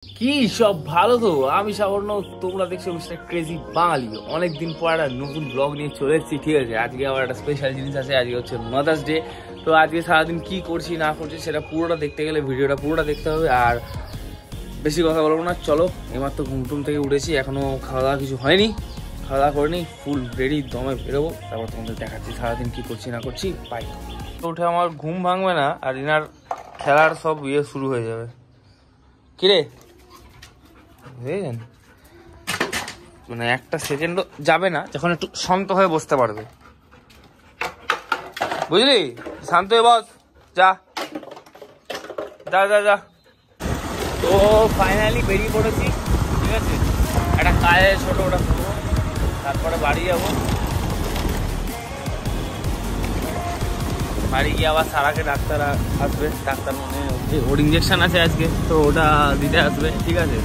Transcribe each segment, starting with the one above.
কি সব ভালো তো? আমি সাবর্ণ, তোমরা দেখছো মিস্টার ক্রেজি বাঙালি। অনেকদিন পর একটা নতুন ব্লগ নিয়ে চলে এসেছি। ঠিক আছে, আজকে আবার একটা স্পেশাল জিনিস আছে। আজকে হচ্ছে মাদার্স ডে। তো আজকে সারাদিন কি করছি না করছি সেটা পুরোটা দেখতে গেলে ভিডিওটা পুরোটা দেখতে হবে। আর বেশি কথা বলবো না, চলো। এইমাত্র ঘুম থেকে উঠেছি, এখনো খাওয়া দাওয়া কিছু হয়নি, খাওয়া দাওয়া করিনি, ফুল রেডি দমে বেরোবো। তারপর তোমাদের দেখাচ্ছি সারাদিন কি করছি না করছি। বাই। উঠে আমার ঘুম ভাঙবে না, আর ইনার খেলার সব শুরু হয়ে যাবে। কিরে বুঝলেন, মানে একটা সেকেন্ডও যাবে না যখন একটু শান্ত হয়ে বসতে পারবে, বুঝলি? শান্ত হয়ে বস, যা যা যা যা। তো ফাইনালি বেরিয়ে পড়েছি। ঠিক আছে, একটা কাজে ছোট ওটা করবো, তারপরে বাড়ি যাবো। বাড়ি গিয়ে আবার সারাকে ডাক্তার আসবে। ডাক্তার মানে ওর ইঞ্জেকশন আছে আজকে, তো ওটা দিতে আসবে। ঠিক আছে,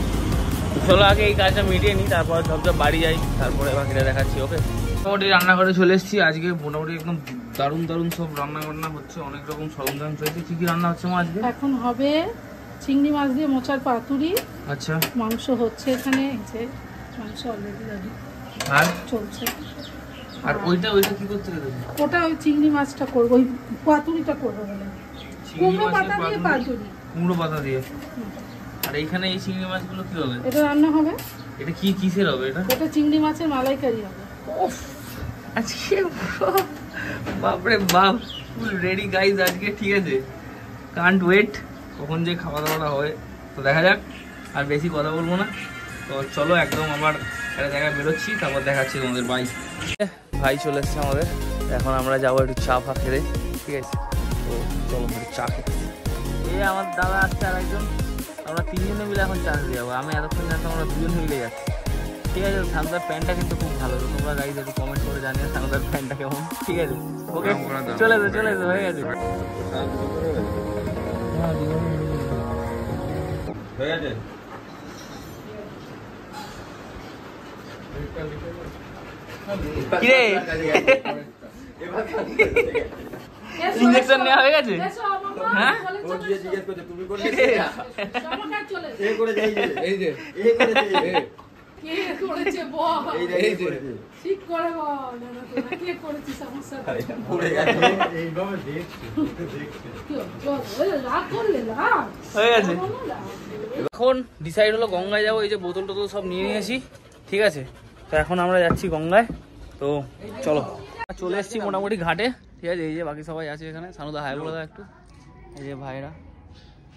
চলো আগে এই কাজটা মিটিয়ে নিই, তারপরে সব বাড়ি যাই, তারপরে বাকিটা দেখাচ্ছি। ওকে, মোটামুটি রান্নাঘরে চলে এসেছি। আজকে মোটামুটি একদম দারুণ দারুণ সব রান্না বান্না হচ্ছে, অনেক রকম সরঞ্জাম চলছে। কি কি রান্না হচ্ছে মা আজকে? এখন হবে চিংড়ি মাছ দিয়ে মোচার পাতুরি। আচ্ছা, মাংস হচ্ছে এখানে, যে মাংস অলরেডি রেডি আর চলছে। আর ওইটা কি করতে গেলে? ওটা ওই চিংড়ি মাছটা করবো, ওই পাতুরিটা করবো বলে। কুমড়ো পাতা দিয়ে পাতুরি। কুমড়ো পাতা দিয়ে। আর এইখানে এই চিংড়ি মাছগুলো কি হবে? এটা রান্না হবে। এটা কি কিসের হবে? এটা চিংড়ি মাছের মালাইকারি হবে। আজকে বাপরে বাপ, ফুল রেডি গাইজ আজকে। ঠিক আছে, কান্ট ওয়েট কখন যে খাওয়া দাওয়াটা হয়, তো দেখা যাক। আর বেশি কথা বলবো না, তো চলো একদম আবার একটা জায়গায় বেরোচ্ছি, তারপর দেখাচ্ছি তোমাদের। ভাই চলে এসছে আমাদের, এখন আমরা যাবো একটু চা ফা খেতে। ঠিক আছে, তো চলো একটু চা খেতে। এই আমার দাদা আসছে আর একজন, আমরা তিনজনে মিলে এখন চা খেতে যাবো। আমি এতক্ষণ জানতাম আমরা দুজন মিলে যাচ্ছি। ঠিক আছে, সানুদার প্যান্টটা কিন্তু খুব ভালো। তো তোমরা গাইজ একটু কমেন্ট করে জানিয়ে সানুদার প্যান্টটা কেমন। ঠিক আছে, ওকে, চলে এসো হয়ে গেছে। কিরে ইঞ্জেকশন নেওয়া হয়ে গেছে? হ্যাঁ, এখন ডিসাইড হলো গঙ্গায় যাবো। এই যে বোতল টোতল সব নিয়ে নিয়েছি। ঠিক আছে, তো এখন আমরা যাচ্ছি গঙ্গায়। তো চলো, চলে এসেছি মোটামুটি ঘাটে। ঠিক আছে, এই যে বাকি সবাই আছে এখানে। সানুদা হাই বলে দাও একটু। এই যে ভাইরা,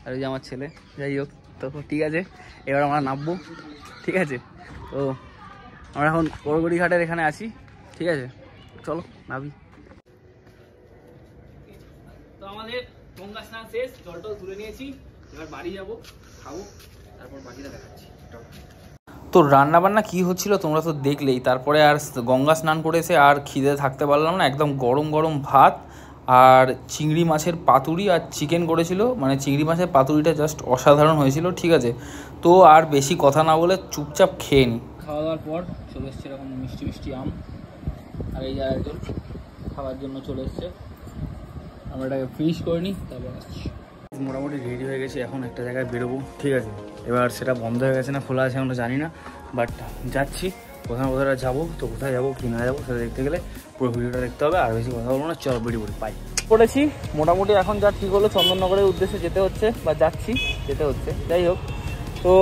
আর এই যে আমার ছেলে। যাই হোক, তো ঠিক আছে, এবার আমরা নামবো। ঠিক আছে, তো আমরা এখন বড়গড়ি ঘাটের এখানে আছি। ঠিক আছে, চলো নাবি। তো আমাদের গঙ্গা স্নান শেষ, জলটাও তুলে নিয়েছি। এবার বাড়ি যাবো, খাবো, তারপর বাকিটা দেখাচ্ছি। তো রান্নাবান্না কী হচ্ছিল তোমরা তো দেখলেই। তারপরে আর গঙ্গা স্নান করে এসে আর খিদে থাকতে পারলাম না। একদম গরম গরম ভাত আর চিংড়ি মাছের পাতুরি আর চিকেন করেছিল। মানে চিংড়ি মাছের পাতুরিটা জাস্ট অসাধারণ হয়েছিল। ঠিক আছে, তো আর বেশি কথা না বলে চুপচাপ খেয়ে নিই। খাওয়া দাওয়ার পর চলে এসছে এরকম মিষ্টি মিষ্টি আম। আর এই জায়গায় খাওয়ার জন্য চলে এসছে। আমরা এটাকে ফিনিশ করে নিই, তারপর আসছি। মোটামুটি রেডি হয়ে গেছি, এখন একটা জায়গায় বেরোবো। ঠিক আছে, এবার সেটা বন্ধ হয়ে গেছে না খোলা আছে আমরা জানি না, বাট যাচ্ছি। কোথাও যাবো, তো কোথায় যাবো কি না যাবো সেটা দেখতে গেলে পুরো ভিডিওটা দেখতে হবে। আর বেশি কথা বলবো না, চলো বেরিয়ে পড়ি। পাই পড়েছি মোটামুটি। এখন যা ঠিক হলো, চন্দননগরের উদ্দেশ্যে যেতে হচ্ছে, বা যেতে হচ্ছে। যাই হোক, তো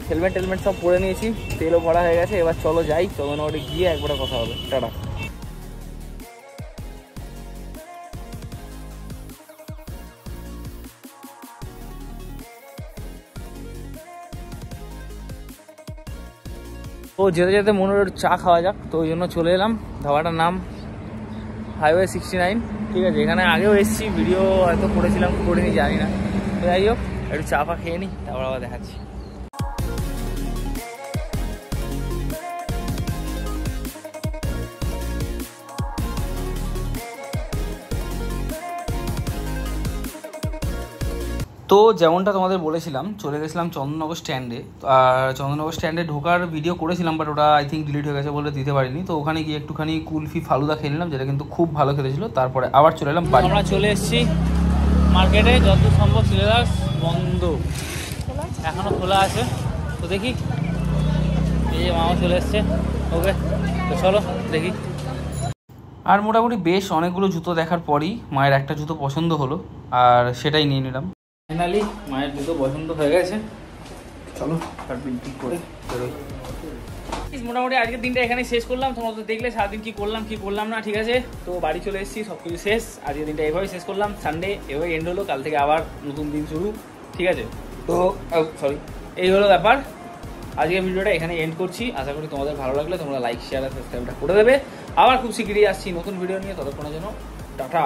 হেলমেট সব পরে নিয়েছি, তেলও ভরা হয়ে গেছে। এবার চলো যাই, চন্দননগরে গিয়ে একবারে কথা হবে। টাটা। তো যেতে যেতে মনে হলো চা খাওয়া যাক, তো ওই জন্য চলে এলাম। ধাবাটার নাম হাইওয়ে 69। ঠিক আছে, এখানে আগেও এসেছি, ভিডিও হয়তো করেছিলাম করিনি জানি না। তো যাই হোক, একটু চা ফা খেয়ে নিই, তারপর আবার দেখাচ্ছি। তো যেমনটা তোমাদের বলেছিলাম, চলে গেছিলাম চন্দননগর স্ট্যান্ডে। আর চন্দননগর স্ট্যান্ডে ঢোকার ভিডিও করেছিলাম, বাট ওটা আই থিঙ্ক ডিলিট হয়ে গেছে বলে দিতে পারিনি। তো ওখানে গিয়ে একটুখানি কুলফি ফালুদা খেয়ে নিলাম, যেটা কিন্তু খুব ভালো খেতে ছিল। তারপরে আবার চলে এলাম বাড়ি। আমরা চলে এসেছি মার্কেটে, যত সম্ভব সিলেবাস বন্ধ, এখনও খোলা আছে। তো দেখি, এই যে মামা চলে এসছে। ওকে, তো চলো দেখি। আর মোটামুটি বেশ অনেকগুলো জুতো দেখার পরই মায়ের একটা জুতো পছন্দ হলো, আর সেটাই নিয়ে নিলাম। ফাইনালি মায়ের জুতো পছন্দ হয়ে গেছে, চলো তার বিল ঠিক করে বেরোই। মোটামুটি আজকের দিনটা এখানে শেষ করলাম। তোমরা তো দেখলে সারাদিন কি করলাম না, ঠিক আছে। তো বাড়ি চলে এসেছি, সব কিছু শেষ। আজকের দিনটা এভাবেই শেষ করলাম, সানডে এভাবে এন্ড হলো। কাল থেকে আবার নতুন দিন শুরু, ঠিক আছে। তো সরি, এই হলো ব্যাপার। আজকের ভিডিওটা এখানে এন্ড করছি। আশা করি তোমাদের ভালো লাগলে তোমরা লাইক শেয়ার আর সাবস্ক্রাইবটা করে দেবে। আবার খুব শীঘ্রই আসছি নতুন ভিডিও নিয়ে, ততক্ষণের জন্য টাটা।